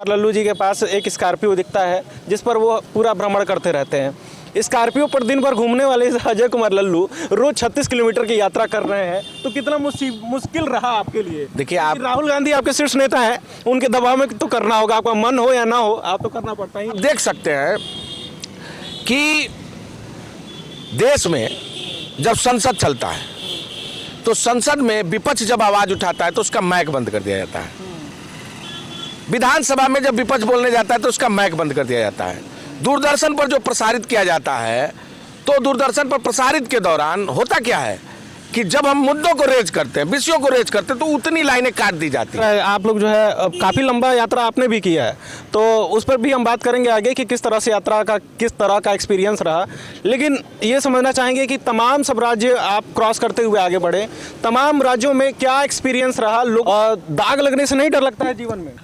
लल्लू जी के पास एक स्कॉर्पियो दिखता है जिस पर वो पूरा भ्रमण करते रहते हैं। स्कॉर्पियो पर दिन भर घूमने वाले इस अजय कुमार लल्लू रोज 36 किलोमीटर की यात्रा कर रहे हैं, तो कितना मुश्किल रहा आपके लिए? देखिए आप राहुल गांधी आपके शीर्ष नेता हैं, उनके दबाव में तो करना होगा, आपका मन हो या ना हो आप तो करना पड़ता ही। देख सकते हैं कि देश में जब संसद चलता है तो संसद में विपक्ष जब आवाज उठाता है तो उसका माइक बंद कर दिया जाता है। विधानसभा में जब विपक्ष बोलने जाता है तो उसका माइक बंद कर दिया जाता है। दूरदर्शन पर जो प्रसारित किया जाता है तो दूरदर्शन पर प्रसारित के दौरान होता क्या है कि जब हम मुद्दों को रेज करते हैं, विषयों को रेज करते हैं, तो उतनी लाइनें काट दी जाती हैं। आप लोग जो है काफ़ी लंबा यात्रा आपने भी किया है, तो उस पर भी हम बात करेंगे आगे कि किस तरह से यात्रा का किस तरह का एक्सपीरियंस रहा। लेकिन ये समझना चाहेंगे कि तमाम सब राज्य आप क्रॉस करते हुए आगे बढ़े, तमाम राज्यों में क्या एक्सपीरियंस रहा? दाग लगने से नहीं डर लगता है जीवन में?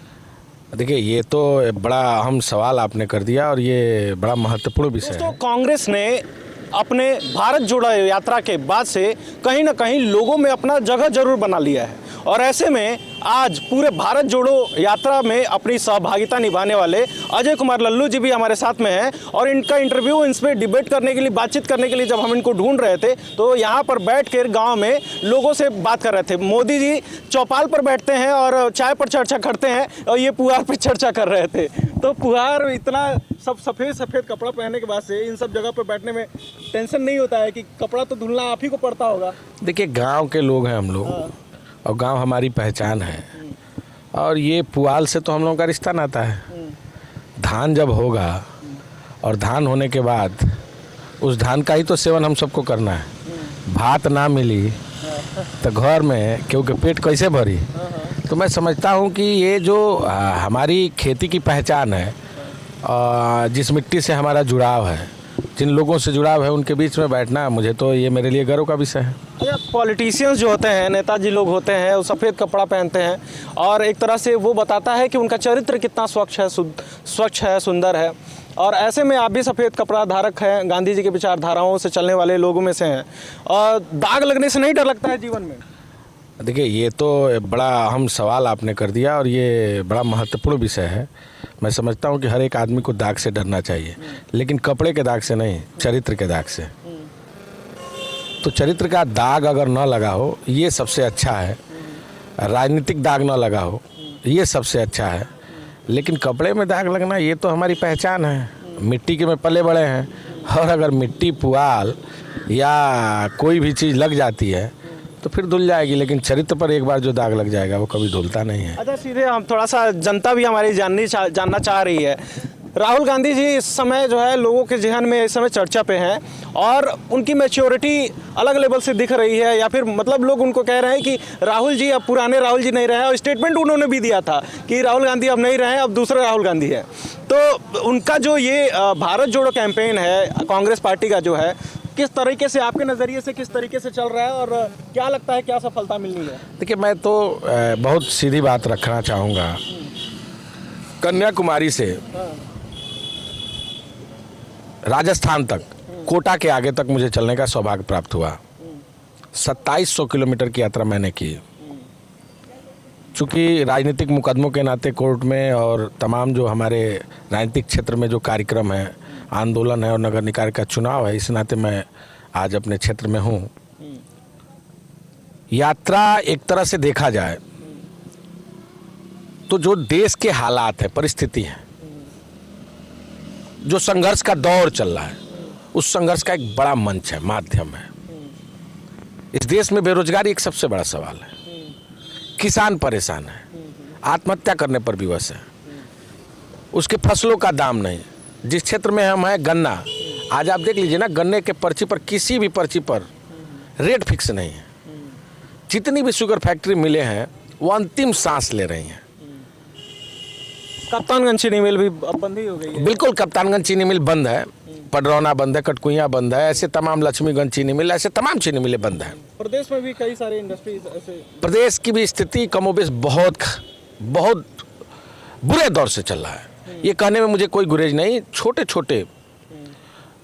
देखिए ये तो बड़ा अहम सवाल आपने कर दिया और ये बड़ा महत्वपूर्ण विषय है। कांग्रेस ने अपने भारत जोड़ो यात्रा के बाद से कहीं ना कहीं लोगों में अपना जगह जरूर बना लिया है, और ऐसे में आज पूरे भारत जोड़ो यात्रा में अपनी सहभागिता निभाने वाले अजय कुमार लल्लू जी भी हमारे साथ में हैं। और इनका इंटरव्यू, इस पर डिबेट करने के लिए, बातचीत करने के लिए जब हम इनको ढूंढ रहे थे तो यहाँ पर बैठ कर गाँव में लोगों से बात कर रहे थे। मोदी जी चौपाल पर बैठते हैं और चाय पर चर्चा करते हैं, और ये पुआर पर चर्चा कर रहे थे। तो पुआर, इतना सब सफ़ेद कपड़ा पहनने के बाद से इन सब जगह पर बैठने में टेंशन नहीं होता है कि कपड़ा तो धुलना आप ही को पड़ता होगा? देखिए गांव के लोग हैं हम लोग, और गांव हमारी पहचान है, और ये पुआल से तो हम लोगों का रिश्ता नाता है। धान जब होगा और धान होने के बाद उस धान का ही तो सेवन हम सबको करना है। भात ना मिली तो घर में क्योंकि पेट कैसे भरी? तो मैं समझता हूँ कि ये जो हमारी खेती की पहचान है, जिस मिट्टी से हमारा जुड़ाव है, जिन लोगों से जुड़ाव है, उनके बीच में बैठना मुझे तो ये मेरे लिए गर्व का विषय है। पॉलिटिशियंस जो होते हैं, नेताजी लोग होते हैं, वो सफ़ेद कपड़ा पहनते हैं और एक तरह से वो बताता है कि उनका चरित्र कितना स्वच्छ है, सुंदर है। और ऐसे में आप भी सफ़ेद कपड़ा धारक हैं, गांधी जी के विचारधाराओं से चलने वाले लोगों में से हैं, और दाग लगने से नहीं डर लगता है जीवन में? देखिए ये तो बड़ा अहम सवाल आपने कर दिया और ये बड़ा महत्वपूर्ण विषय है। मैं समझता हूँ कि हर एक आदमी को दाग से डरना चाहिए, लेकिन कपड़े के दाग से नहीं, चरित्र के दाग से। तो चरित्र का दाग अगर न लगा हो ये सबसे अच्छा है, राजनीतिक दाग न लगा हो ये सबसे अच्छा है, लेकिन कपड़े में दाग लगना ये तो हमारी पहचान है। मिट्टी के में पले बड़े हैं, और अगर मिट्टी, पुआल या कोई भी चीज़ लग जाती है तो फिर धुल जाएगी, लेकिन चरित्र पर एक बार जो दाग लग जाएगा वो कभी धुलता नहीं है। अच्छा, सीधे हम थोड़ा सा, जनता भी हमारी जानना चाह रही है, राहुल गांधी जी इस समय जो है लोगों के जहन में इस समय चर्चा पे हैं, और उनकी मैच्योरिटी अलग लेवल से दिख रही है, या फिर मतलब लोग उनको कह रहे हैं कि राहुल जी अब पुराने राहुल जी नहीं रहे हैं, और स्टेटमेंट उन्होंने भी दिया था कि राहुल गांधी अब नहीं रहे हैं, अब दूसरे राहुल गांधी है। तो उनका जो ये भारत जोड़ो कैंपेन है कांग्रेस पार्टी का जो है, किस तरीके से, आपके नज़रिए से किस तरीके से चल रहा है, और क्या लगता है क्या सफलता मिलनी है? देखिए मैं तो बहुत सीधी बात रखना चाहूँगा। कन्याकुमारी से राजस्थान तक, कोटा के आगे तक मुझे चलने का सौभाग्य प्राप्त हुआ। 2700 किलोमीटर की यात्रा मैंने की। चूँकि राजनीतिक मुकदमों के नाते कोर्ट में और तमाम जो हमारे राजनीतिक क्षेत्र में जो कार्यक्रम है, आंदोलन है और नगर निकाय का चुनाव है, इस नाते मैं आज अपने क्षेत्र में हूँ। यात्रा एक तरह से देखा जाए तो जो देश के हालात है, परिस्थिति है, जो संघर्ष का दौर चल रहा है, उस संघर्ष का एक बड़ा मंच है, माध्यम है। इस देश में बेरोजगारी एक सबसे बड़ा सवाल है। किसान परेशान है, आत्महत्या करने पर विवश है, उसके फसलों का दाम नहीं। जिस क्षेत्र में हम हैं, गन्ना, आज आप देख लीजिए ना, गन्ने के पर्ची पर, किसी भी पर्ची पर रेट फिक्स नहीं है। जितनी भी शुगर फैक्ट्री मिले हैं वो अंतिम सांस ले रही हैं। कप्तानगंज चीनी मिल भी अब बंद ही हो गई है। बिल्कुल, कप्तानगंज चीनी मिल बंद है, पडरौना बंद है, कटकुइयाँ बंद है, ऐसे तमाम, लक्ष्मीगंज चीनी मिल, ऐसे तमाम चीनी मिलें बंद हैं। प्रदेश में भी कई सारे इंडस्ट्रीज ऐसे। प्रदेश की भी स्थिति कमोबेश बहुत बुरे दौर से चल रहा है। ये कहने में मुझे कोई गुरेज नहीं। छोटे छोटे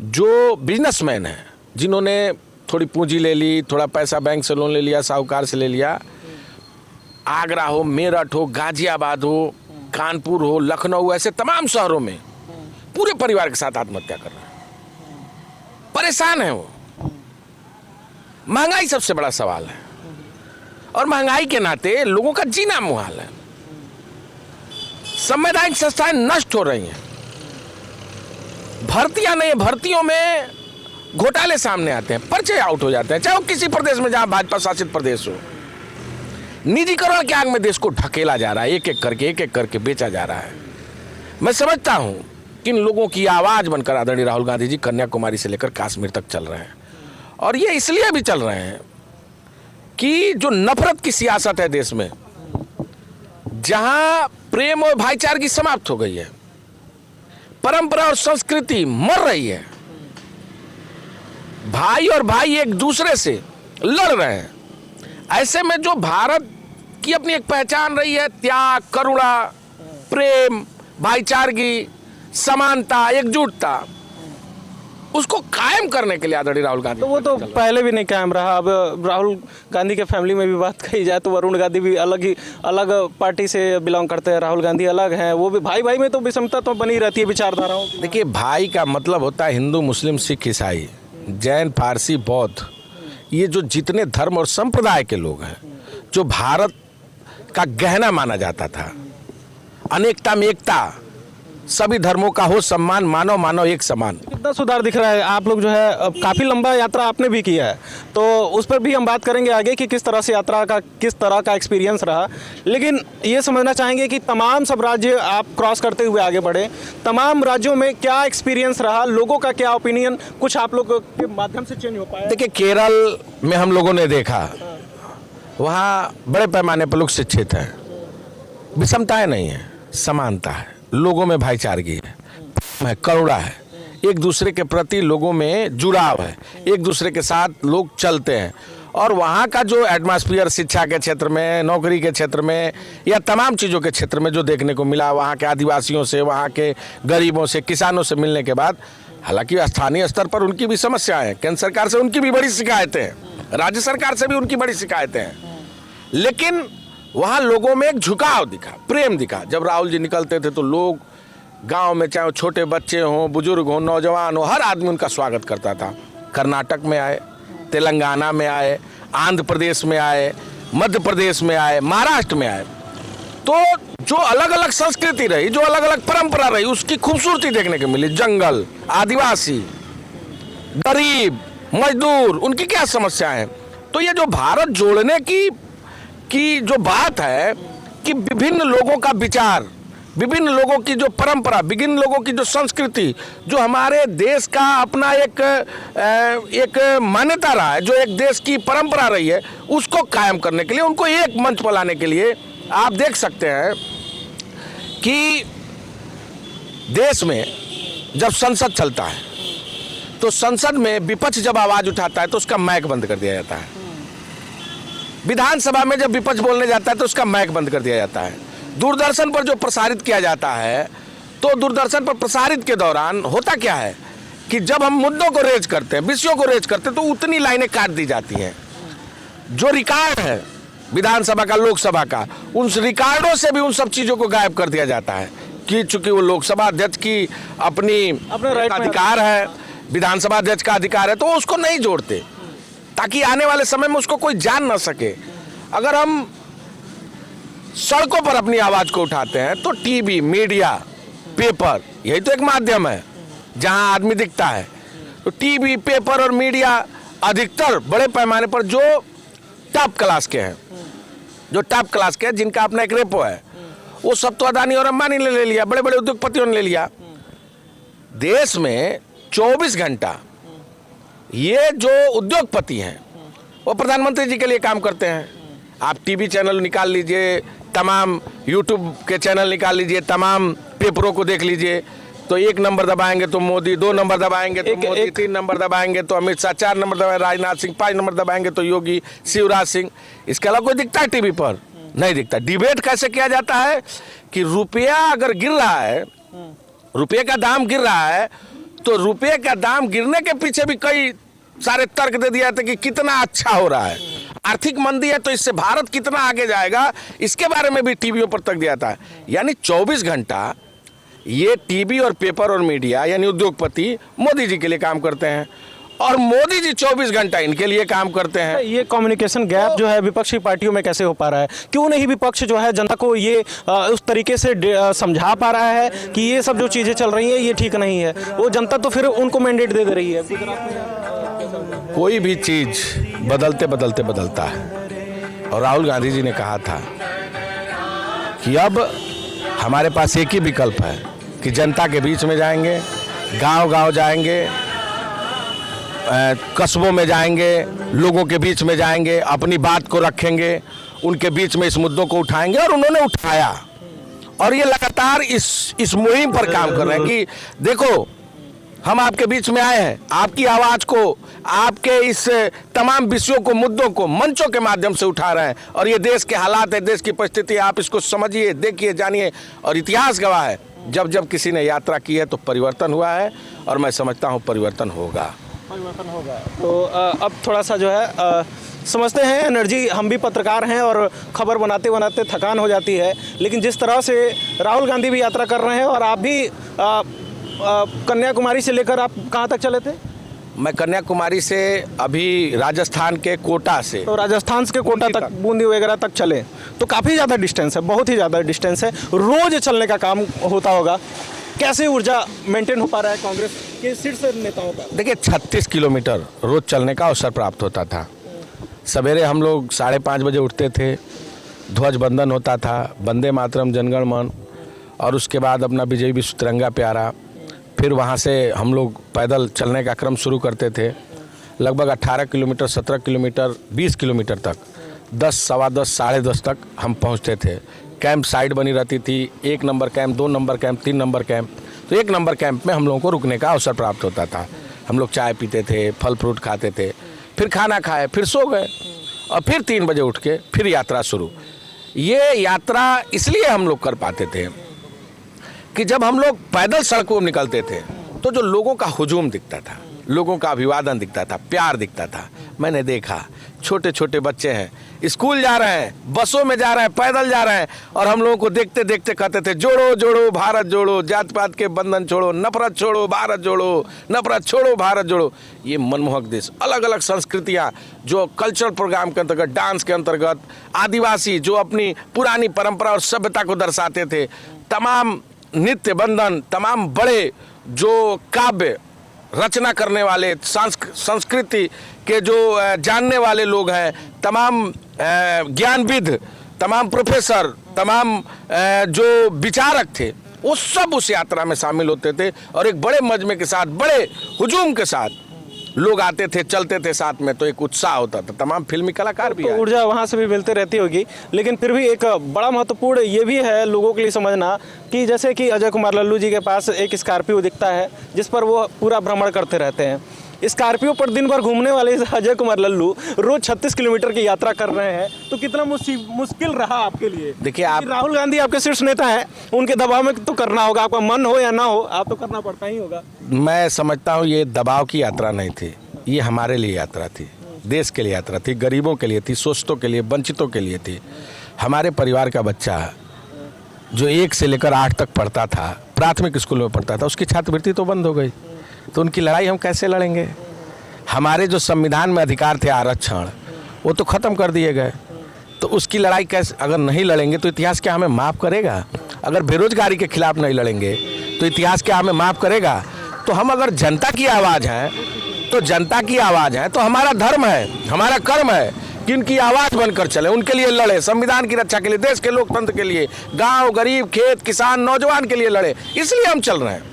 जो बिजनेसमैन हैं, जिन्होंने थोड़ी पूंजी ले ली, थोड़ा पैसा बैंक से लोन ले लिया, साहूकार से ले लिया, आगरा हो, मेरठ हो, गाजियाबाद हो, कानपुर हो, लखनऊ, ऐसे तमाम शहरों में पूरे परिवार के साथ आत्महत्या कर रहा है। परेशान है वो। महंगाई सबसे बड़ा सवाल है, और महंगाई के नाते लोगों का जीना मुहाल है। संवैधानिक संस्थाएं नष्ट हो रही हैं, भर्तियां नहीं, भर्तियों में घोटाले सामने आते हैं, पर्चे आउट हो जाते हैं, चाहे वो किसी प्रदेश में जहां भाजपा शासित प्रदेश हो। निजीकरण के आग में देश को ढकेला जा रहा है, एक एक करके बेचा जा रहा है। मैं समझता हूं कि इन लोगों की आवाज बनकर आदरणीय राहुल गांधी जी कन्याकुमारी से लेकर कश्मीर तक चल रहे हैं, और ये इसलिए भी चल रहे हैं कि जो नफरत की सियासत है देश में, जहां प्रेम और भाईचारे की समाप्त हो गई है, परंपरा और संस्कृति मर रही है, भाई और भाई एक दूसरे से लड़ रहे हैं। ऐसे में जो भारत की अपनी एक पहचान रही है, त्याग, करुणा, प्रेम, भाईचारगी, समानता, एकजुटता, उसको कायम करने के लिए आदरणीय राहुल गांधी, तो वो तो पहले भी नहीं कायम रहा। अब राहुल गांधी के फैमिली में भी बात कही जाए तो वरुण गांधी भी अलग पार्टी से बिलोंग करते हैं, राहुल गांधी अलग हैं, वो भी भाई भाई में तो विषमता तो बनी रहती है विचारधाराओं की। देखिए, भाई का मतलब होता है हिंदू, मुस्लिम, सिख, ईसाई, जैन, पारसी, बौद्ध, ये जो जितने धर्म और संप्रदाय के लोग हैं, जो भारत का गहना माना जाता था, अनेकता में एकता, सभी धर्मों का हो सम्मान, मानव मानव एक समान। कितना सुधार दिख रहा है। आप लोग जो है काफ़ी लंबा यात्रा आपने भी किया है, तो उस पर भी हम बात करेंगे आगे कि किस तरह से यात्रा का किस तरह का एक्सपीरियंस रहा। लेकिन ये समझना चाहेंगे कि तमाम सब राज्य आप क्रॉस करते हुए आगे बढ़े, तमाम राज्यों में क्या एक्सपीरियंस रहा, लोगों का क्या ओपिनियन कुछ आप लोग के माध्यम से चेंज हो पाया? देखिए, केरल में हम लोगों ने देखा, वहाँ बड़े पैमाने पर लोग शिक्षित हैं, विषमताएं नहीं है, समानता है, लोगों में भाईचारगी है, करुणा है, एक दूसरे के प्रति लोगों में जुड़ाव है, एक दूसरे के साथ लोग चलते हैं। और वहाँ का जो एटमॉस्फेयर शिक्षा के क्षेत्र में, नौकरी के क्षेत्र में, या तमाम चीज़ों के क्षेत्र में जो देखने को मिला, वहाँ के आदिवासियों से, वहाँ के गरीबों से, किसानों से मिलने के बाद, हालांकि स्थानीय स्तर पर उनकी भी समस्याएं हैं, केंद्र सरकार से उनकी भी बड़ी शिकायतें हैं, राज्य सरकार से भी उनकी बड़ी शिकायतें हैं, लेकिन वहाँ लोगों में एक झुकाव दिखा, प्रेम दिखा। जब राहुल जी निकलते थे तो लोग गांव में, चाहे छोटे बच्चे हों, बुजुर्ग हों, नौजवान हो, हर आदमी उनका स्वागत करता था। कर्नाटक में आए, तेलंगाना में आए, आंध्र प्रदेश में आए, मध्य प्रदेश में आए, महाराष्ट्र में आए, तो जो अलग अलग संस्कृति रही, जो अलग अलग परंपरा रही, उसकी खूबसूरती देखने को मिली। जंगल, आदिवासी, गरीब, मजदूर, उनकी क्या समस्या है। तो ये जो भारत जोड़ने की जो बात है कि विभिन्न लोगों का विचार, विभिन्न लोगों की जो परंपरा, विभिन्न लोगों की जो संस्कृति, जो हमारे देश का अपना एक मान्यता रहा है, जो एक देश की परंपरा रही है, उसको कायम करने के लिए, उनको एक मंच पर लाने के लिए आप देख सकते हैं कि देश में जब संसद चलता है तो संसद में विपक्ष जब आवाज उठाता है तो उसका माइक बंद कर दिया जाता है। विधानसभा में जब विपक्ष बोलने जाता है तो उसका माइक बंद कर दिया जाता है। दूरदर्शन पर जो प्रसारित किया जाता है, तो दूरदर्शन पर प्रसारित के दौरान होता क्या है कि जब हम मुद्दों को रेज करते हैं, विषयों को रेज करते हैं, तो उतनी लाइनें काट दी जाती हैं। जो रिकॉर्ड है विधानसभा का, लोकसभा का, उन रिकॉर्डों से भी उन सब चीज़ों को गायब कर दिया जाता है कि चूंकि वो लोकसभा अध्यक्ष की अपने अधिकार है, विधानसभा अध्यक्ष का अधिकार है, तो उसको नहीं जोड़ते ताकि आने वाले समय में उसको कोई जान ना सके। अगर हम सड़कों पर अपनी आवाज को उठाते हैं तो टीवी, मीडिया, पेपर, यही तो एक माध्यम है जहां आदमी दिखता है। तो टीवी, पेपर और मीडिया अधिकतर बड़े पैमाने पर जो टॉप क्लास के हैं, जो टॉप क्लास के हैं, जिनका अपना एक रेपो है, वो सब तो अदानी और अंबानी ने ले लिया, बड़े बड़े उद्योगपतियों ने ले लिया। देश में 24 घंटा ये जो उद्योगपति हैं वो प्रधानमंत्री जी के लिए काम करते हैं। आप टीवी चैनल निकाल लीजिए, तमाम यूट्यूब के चैनल निकाल लीजिए, तमाम पेपरों को देख लीजिए, तो 1 नंबर दबाएंगे तो मोदी, 2 नंबर दबाएंगे तो मोदी, 3 नंबर दबाएंगे तो अमित शाह, 4 नंबर दबाएंगे राजनाथ सिंह, 5 नंबर दबाएंगे तो योगी, शिवराज सिंह। इसके अलावा कोई दिखता है टीवी पर? नहीं दिखता। डिबेट कैसे किया जाता है कि रुपया अगर गिर रहा है, रुपये का दाम गिर रहा है, तो रुपये का दाम गिरने के पीछे भी कई सारे तर्क दे दिया था कि कितना अच्छा हो रहा है। आर्थिक मंदी है तो इससे भारत कितना आगे जाएगा, इसके बारे में भी टीवियों पर तक दिया था। यानी 24 घंटा ये टीवी और पेपर और मीडिया यानी उद्योगपति मोदी जी के लिए काम करते हैं और मोदी जी 24 घंटा इनके लिए काम करते हैं। ये कम्युनिकेशन गैप जो है विपक्षी पार्टियों में कैसे हो पा रहा है? क्यों नहीं विपक्ष जो है जनता को ये उस तरीके से समझा पा रहा है कि ये सब जो चीज़ें चल रही हैं ये ठीक नहीं है? वो जनता तो फिर उनको मैंडेट दे रही है। कोई भी चीज़ बदलते बदलते बदलता है और राहुल गांधी जी ने कहा था कि अब हमारे पास एक ही विकल्प है कि जनता के बीच में जाएंगे, गांव-गांव जाएंगे, कस्बों में जाएंगे, लोगों के बीच में जाएंगे, अपनी बात को रखेंगे, उनके बीच में इस मुद्दों को उठाएंगे। और उन्होंने उठाया और ये लगातार इस मुहिम पर काम कर रहे हैं कि देखो हम आपके बीच में आए हैं, आपकी आवाज़ को, आपके इस तमाम विषयों को, मुद्दों को मंचों के माध्यम से उठा रहे हैं। और ये देश के हालात है, देश की परिस्थिति, आप इसको समझिए, देखिए, जानिए। और इतिहास गवाह है, जब जब किसी ने यात्रा की है तो परिवर्तन हुआ है और मैं समझता हूँ परिवर्तन होगा। तो अब थोड़ा सा जो है समझते हैं एनर्जी, हम भी पत्रकार हैं और खबर बनाते बनाते थकान हो जाती है, लेकिन जिस तरह से राहुल गांधी भी यात्रा कर रहे हैं और आप भी कन्याकुमारी से लेकर आप कहाँ तक चले थे? मैं कन्याकुमारी से अभी राजस्थान के कोटा से, तो राजस्थान के कोटा तक, बूंदी वगैरह तक चले तो काफ़ी ज़्यादा डिस्टेंस है, बहुत ही ज़्यादा डिस्टेंस है। रोज़ चलने का काम होता होगा, कैसे ऊर्जा मेंटेन हो पा रहा है कांग्रेस के शीर्ष नेताओं का? देखिए 36 किलोमीटर रोज चलने का अवसर प्राप्त होता था। सवेरे हम लोग 5:30 बजे उठते थे, ध्वज बंदन होता था, वंदे मातरम, जनगण मन, और उसके बाद अपना विजय विश्व तिरंगा प्यारा। फिर वहाँ से हम लोग पैदल चलने का क्रम शुरू करते थे, लगभग 18 किलोमीटर, 17 किलोमीटर, 20 किलोमीटर तक, 10, सवा 10, साढ़े 10 तक हम पहुँचते थे। कैंप साइड बनी रहती थी, 1 number camp, 2 number camp, 3 number camp. तो 1 नंबर कैंप में हम लोगों को रुकने का अवसर प्राप्त होता था। हम लोग चाय पीते थे, फल फ्रूट खाते थे, फिर खाना खाए, फिर सो गए और फिर 3 बजे उठ के फिर यात्रा शुरू। ये यात्रा इसलिए हम लोग कर पाते थे कि जब हम लोग पैदल सड़कों पर निकलते थे तो जो लोगों का हुजूम दिखता था, लोगों का अभिवादन दिखता था, प्यार दिखता था। मैंने देखा छोटे छोटे बच्चे हैं, स्कूल जा रहे हैं, बसों में जा रहे हैं, पैदल जा रहे हैं, और हम लोगों को देखते देखते कहते थे जोड़ो जोड़ो भारत जोड़ो, जात पात के बंधन छोड़ो, नफरत छोड़ो भारत जोड़ो, नफरत छोड़ो भारत जोड़ो। ये मनमोहक देश, अलग अलग संस्कृतियाँ जो कल्चरल प्रोग्राम के अंतर्गत, डांस के अंतर्गत, आदिवासी जो अपनी पुरानी परंपरा और सभ्यता को दर्शाते थे, तमाम नित्य बंधन, तमाम बड़े जो काव्य रचना करने वाले, संस्कृति के जो जानने वाले लोग हैं, तमाम ज्ञानविद, तमाम प्रोफेसर, तमाम जो विचारक थे, वो सब उस यात्रा में शामिल होते थे और एक बड़े मजमे के साथ, बड़े हुजूम के साथ लोग आते थे, चलते थे साथ में, तो एक उत्साह होता था। तमाम फिल्मी कलाकार भी, तो ऊर्जा वहाँ से भी मिलती रहती होगी। लेकिन फिर भी एक बड़ा महत्वपूर्ण ये भी है लोगों के लिए समझना कि जैसे कि अजय कुमार लल्लू जी के पास एक स्कॉर्पियो दिखता है जिस पर वो पूरा भ्रमण करते रहते हैं। स्कॉर्पियो पर दिन भर घूमने वाले अजय कुमार लल्लू रोज 36 किलोमीटर की यात्रा कर रहे हैं, तो कितना मुश्किल रहा आपके लिए? देखिए, आप राहुल गांधी आपके शीर्ष नेता हैं, उनके दबाव में तो करना होगा, आपका मन हो या ना हो, आप तो करना पड़ता ही होगा। मैं समझता हूँ ये दबाव की यात्रा नहीं थी, ये हमारे लिए यात्रा थी, देश के लिए यात्रा थी, गरीबों के लिए थी, शोषितों के लिए, वंचितों के लिए थी। हमारे परिवार का बच्चा जो 1 से लेकर 8 तक पढ़ता था, प्राथमिक स्कूल में पढ़ता था, उसकी छात्रवृत्ति तो बंद हो गई, तो उनकी लड़ाई हम कैसे लड़ेंगे? हमारे जो संविधान में अधिकार थे आरक्षण, वो तो ख़त्म कर दिए गए, तो उसकी लड़ाई कैसे अगर नहीं लड़ेंगे तो इतिहास क्या हमें माफ़ करेगा? अगर बेरोजगारी के खिलाफ नहीं लड़ेंगे तो इतिहास क्या हमें माफ़ करेगा? तो हम अगर जनता की आवाज़ हैं, तो जनता की आवाज़ है, तो हमारा धर्म है, हमारा कर्म है कि उनकी आवाज़ बनकर चले, उनके लिए लड़े, संविधान की रक्षा के लिए, देश के लोकतंत्र के लिए, गांव, गरीब, खेत, किसान, नौजवान के लिए लड़े। इसलिए हम चल रहे हैं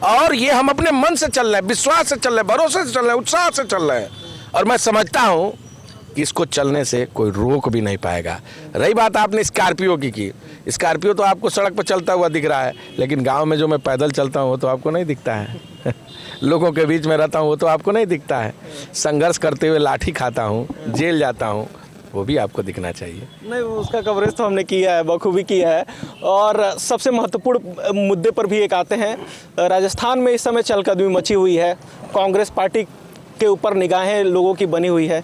और ये हम अपने मन से चल रहे हैं, विश्वास से चल रहे हैं, भरोसे से चल रहे हैं, उत्साह से चल रहे हैं। और मैं समझता हूँ कि इसको चलने से कोई रोक भी नहीं पाएगा। रही बात आपने स्कॉर्पियो की, स्कॉर्पियो तो आपको सड़क पर चलता हुआ दिख रहा है, लेकिन गाँव में जो मैं पैदल चलता हूँ वो तो आपको नहीं दिखता है। लोगों के बीच में रहता हूँ वो तो आपको नहीं दिखता है। संघर्ष करते हुए लाठी खाता हूँ, जेल जाता हूँ, वो भी आपको दिखना चाहिए। नहीं, उसका कवरेज तो हमने किया है, बखूबी किया है। और सबसे महत्वपूर्ण मुद्दे पर भी एक आते हैं। राजस्थान में इस समय चहलकदमी मची हुई है, कांग्रेस पार्टी के ऊपर निगाहें लोगों की बनी हुई है।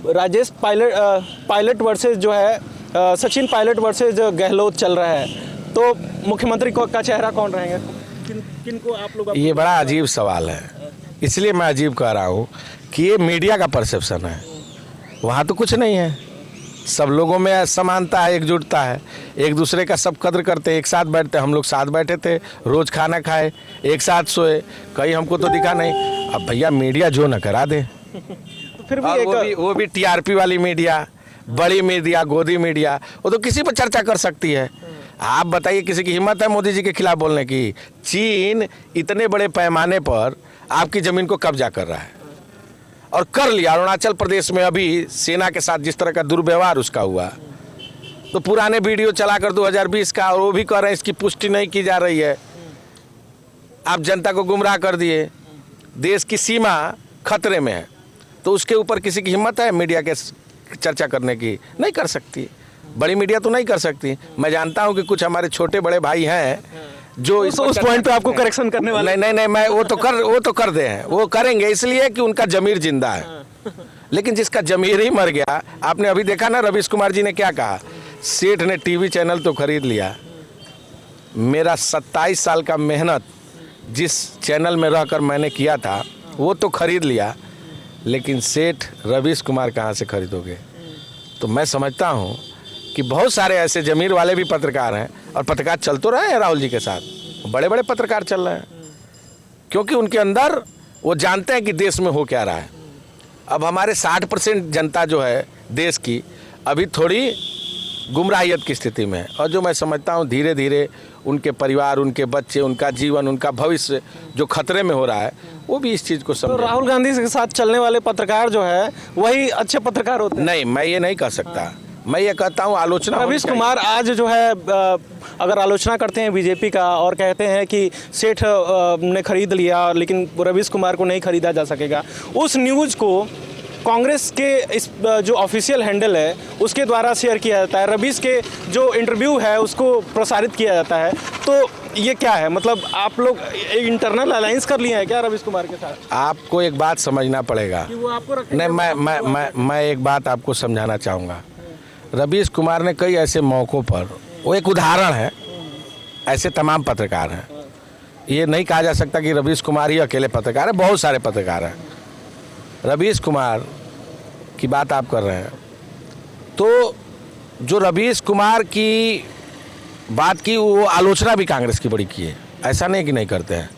राजेश पायलट वर्सेस जो है सचिन पायलट वर्सेस गहलोत चल रहा है, तो मुख्यमंत्री का चेहरा कौन रहेंगे? किनको आप लोग? ये बड़ा अजीब सवाल है, इसलिए मैं अजीब कह रहा हूँ कि ये मीडिया का परसेप्शन है। वहाँ तो कुछ नहीं है, सब लोगों में समानता है, एकजुटता है, एक दूसरे का सब कद्र करते हैं, एक साथ बैठते हैं। हम लोग साथ बैठे थे, रोज़ खाना खाए, एक साथ सोए, कहीं हमको तो दिखा नहीं। अब भैया मीडिया जो न करा दे, तो फिर भी और वो भी टीआरपी वाली मीडिया, बड़ी मीडिया, गोदी मीडिया, वो तो किसी पर चर्चा कर सकती है। आप बताइए, किसी की हिम्मत है मोदी जी के खिलाफ बोलने की? चीन इतने बड़े पैमाने पर आपकी ज़मीन को कब्जा कर रहा है और कर लिया। अरुणाचल प्रदेश में अभी सेना के साथ जिस तरह का दुर्व्यवहार उसका हुआ, तो पुराने वीडियो चलाकर 2020 का, और वो भी कह रहे हैं इसकी पुष्टि नहीं की जा रही है। आप जनता को गुमराह कर दिए, देश की सीमा खतरे में है, तो उसके ऊपर किसी की हिम्मत है मीडिया के चर्चा करने की? नहीं कर सकती, बड़ी मीडिया तो नहीं कर सकती। मैं जानता हूं कि कुछ हमारे छोटे बड़े भाई हैं जो उस पॉइंट पे आपको करेक्शन करने वाले। नहीं, मैं वो तो कर दे हैं, वो करेंगे इसलिए कि उनका जमीर जिंदा है। लेकिन जिसका जमीर ही मर गया, आपने अभी देखा ना रवीश कुमार जी ने क्या कहा, सेठ ने टीवी चैनल तो खरीद लिया, मेरा 27 साल का मेहनत जिस चैनल में रहकर मैंने किया था वो तो खरीद लिया, लेकिन सेठ रवीश कुमार कहाँ से खरीदोगे? तो मैं समझता हूँ कि बहुत सारे ऐसे जमीर वाले भी पत्रकार हैं, और पत्रकार चल तो रहे हैं राहुल जी के साथ, बड़े बड़े पत्रकार चल रहे हैं, क्योंकि उनके अंदर वो जानते हैं कि देश में हो क्या रहा है। अब हमारे 60% जनता जो है देश की अभी थोड़ी गुमराहियत की स्थिति में है, और जो मैं समझता हूँ धीरे धीरे उनके परिवार, उनके बच्चे, उनका जीवन, उनका भविष्य जो खतरे में हो रहा है, वो भी इस चीज़ को समझ। तो राहुल गांधी के साथ चलने वाले पत्रकार जो है वही अच्छे पत्रकार होते हैं? नहीं, मैं ये नहीं कह सकता। मैं ये कहता हूँ आलोचना। रवीश कुमार आज जो है अगर आलोचना करते हैं बीजेपी का और कहते हैं कि सेठ ने खरीद लिया, लेकिन रवीश कुमार को नहीं खरीदा जा सकेगा, उस न्यूज़ को कांग्रेस के इस जो ऑफिशियल हैंडल है उसके द्वारा शेयर किया जाता है, रवीश के जो इंटरव्यू है उसको प्रसारित किया जाता है, तो ये क्या है? मतलब आप लोग इंटरनल अलायंस कर लिए हैं क्या रवीश कुमार के साथ? आपको एक बात समझना पड़ेगा कि वो आपको नहीं, मैं एक बात आपको समझाना चाहूँगा। रवीश कुमार ने कई ऐसे मौक़ों पर, वो एक उदाहरण है, ऐसे तमाम पत्रकार हैं। ये नहीं कहा जा सकता कि रवीश कुमार ही अकेले पत्रकार है, बहुत सारे पत्रकार हैं। रवीश कुमार की बात आप कर रहे हैं, तो जो रवीश कुमार की बात की, वो आलोचना भी कांग्रेस की बड़ी की है, ऐसा नहीं कि नहीं करते हैं।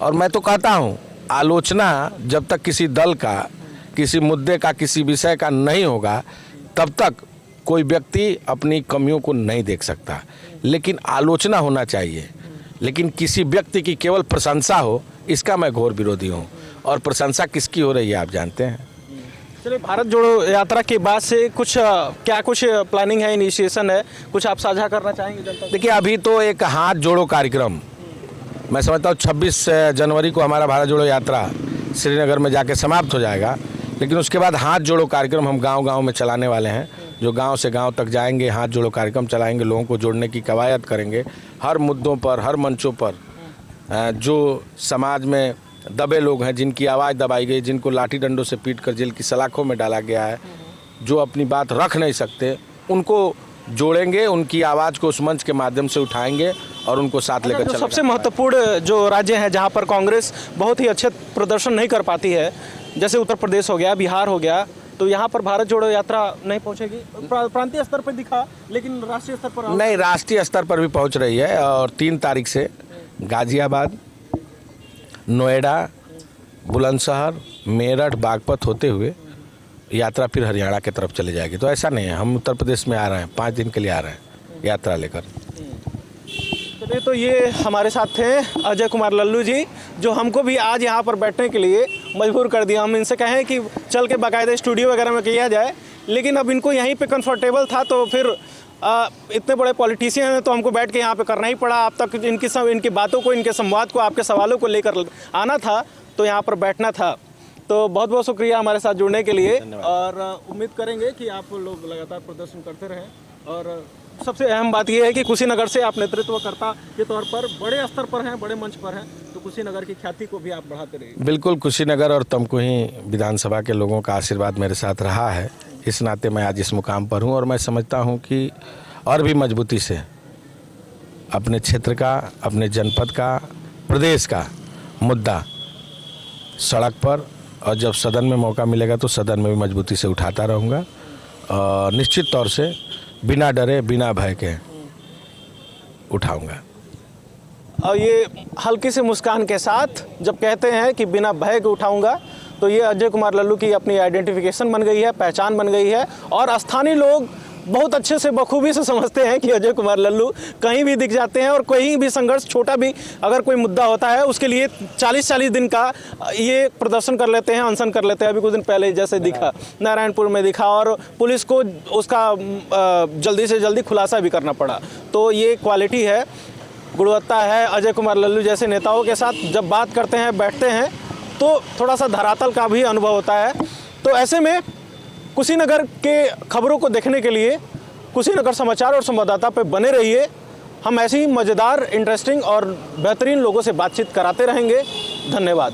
और मैं तो कहता हूँ आलोचना जब तक किसी दल का, किसी मुद्दे का, किसी विषय का नहीं होगा, तब तक कोई व्यक्ति अपनी कमियों को नहीं देख सकता। लेकिन आलोचना होना चाहिए, लेकिन किसी व्यक्ति की केवल प्रशंसा हो, इसका मैं घोर विरोधी हूँ। और प्रशंसा किसकी हो रही है आप जानते हैं। चलिए, भारत जोड़ो यात्रा के बाद से कुछ प्लानिंग है, इनिशिएशन है, कुछ आप साझा करना चाहेंगे जनता? देखिए, अभी तो एक हाथ जोड़ो कार्यक्रम, मैं समझता हूँ 26 जनवरी को हमारा भारत जोड़ो यात्रा श्रीनगर में जाके समाप्त हो जाएगा, लेकिन उसके बाद हाथ जोड़ो कार्यक्रम हम गांव-गांव में चलाने वाले हैं। जो गांव से गांव तक जाएंगे, हाथ जोड़ो कार्यक्रम चलाएंगे, लोगों को जोड़ने की कवायद करेंगे, हर मुद्दों पर, हर मंचों पर। जो समाज में दबे लोग हैं, जिनकी आवाज़ दबाई गई, जिनको लाठी डंडों से पीटकर जेल की सलाखों में डाला गया है, जो अपनी बात रख नहीं सकते, उनको जोड़ेंगे, उनकी आवाज़ को उस मंच के माध्यम से उठाएंगे और उनको साथ लेकर चलेंगे। सबसे महत्वपूर्ण जो राज्य हैं जहां पर कांग्रेस बहुत ही अच्छे प्रदर्शन नहीं कर पाती है, जैसे उत्तर प्रदेश हो गया, बिहार हो गया, तो यहाँ पर भारत जोड़ो यात्रा नहीं पहुँचेगी? प्रांतीय स्तर पर दिखा, लेकिन राष्ट्रीय स्तर पर नहीं, राष्ट्रीय स्तर पर भी पहुँच रही है। और 3 तारीख से गाजियाबाद, नोएडा, बुलंदशहर, मेरठ, बागपत होते हुए यात्रा फिर हरियाणा की तरफ चली जाएगी। तो ऐसा नहीं है, हम उत्तर प्रदेश में आ रहे हैं, 5 दिन के लिए आ रहे हैं यात्रा लेकर। तो ये हमारे साथ थे अजय कुमार लल्लू जी, जो हमको भी आज यहाँ पर बैठने के लिए मजबूर कर दिया। हम इनसे कहें कि चल के बाकायदा स्टूडियो वगैरह में किया जाए, लेकिन अब इनको यहीं पे कंफर्टेबल था, तो फिर इतने बड़े पॉलिटिशियन हैं तो हमको बैठ के यहाँ पे करना ही पड़ा। अब तक इनकी बातों को, इनके संवाद को, आपके सवालों को लेकर आना था, तो यहाँ पर बैठना था। तो बहुत बहुत शुक्रिया हमारे साथ जुड़ने के लिए, और उम्मीद करेंगे कि आप लोग लगातार प्रदर्शन करते रहें। और सबसे अहम बात यह है कि कुशीनगर से आप नेतृत्वकर्ता के तौर पर बड़े स्तर पर हैं, बड़े मंच पर हैं, तो कुशीनगर की ख्याति को भी आप बढ़ाते रहिए। बिल्कुल, कुशीनगर और तमकुही विधानसभा के लोगों का आशीर्वाद मेरे साथ रहा है। इस नाते मैं आज इस मुकाम पर हूँ और मैं समझता हूँ कि और भी मजबूती से अपने क्षेत्र का, अपने जनपद का, प्रदेश का मुद्दा सड़क पर और जब सदन में मौका मिलेगा तो सदन में भी मजबूती से उठाता रहूँगा और निश्चित तौर से बिना डरे, बिना भय के उठाऊँगा। और ये हल्की सी मुस्कान के साथ जब कहते हैं कि बिना भय के उठाऊंगा, तो ये अजय कुमार लल्लू की अपनी आइडेंटिफिकेशन बन गई है, पहचान बन गई है। और स्थानीय लोग बहुत अच्छे से बखूबी से समझते हैं कि अजय कुमार लल्लू कहीं भी दिख जाते हैं और कहीं भी संघर्ष, छोटा भी अगर कोई मुद्दा होता है उसके लिए 40-40 दिन का ये प्रदर्शन कर लेते हैं, अनशन कर लेते हैं। अभी कुछ दिन पहले जैसे दिखा, नारायणपुर में दिखा और पुलिस को उसका जल्दी से जल्दी खुलासा भी करना पड़ा। तो ये क्वालिटी है, गुणवत्ता है अजय कुमार लल्लू जैसे नेताओं के साथ जब बात करते हैं, बैठते हैं तो थोड़ा सा धरातल का भी अनुभव होता है। तो ऐसे में कुशीनगर के खबरों को देखने के लिए कुशीनगर समाचार और संवाददाता पे बने रहिए। हम ऐसी ही मज़ेदार, इंटरेस्टिंग और बेहतरीन लोगों से बातचीत कराते रहेंगे। धन्यवाद।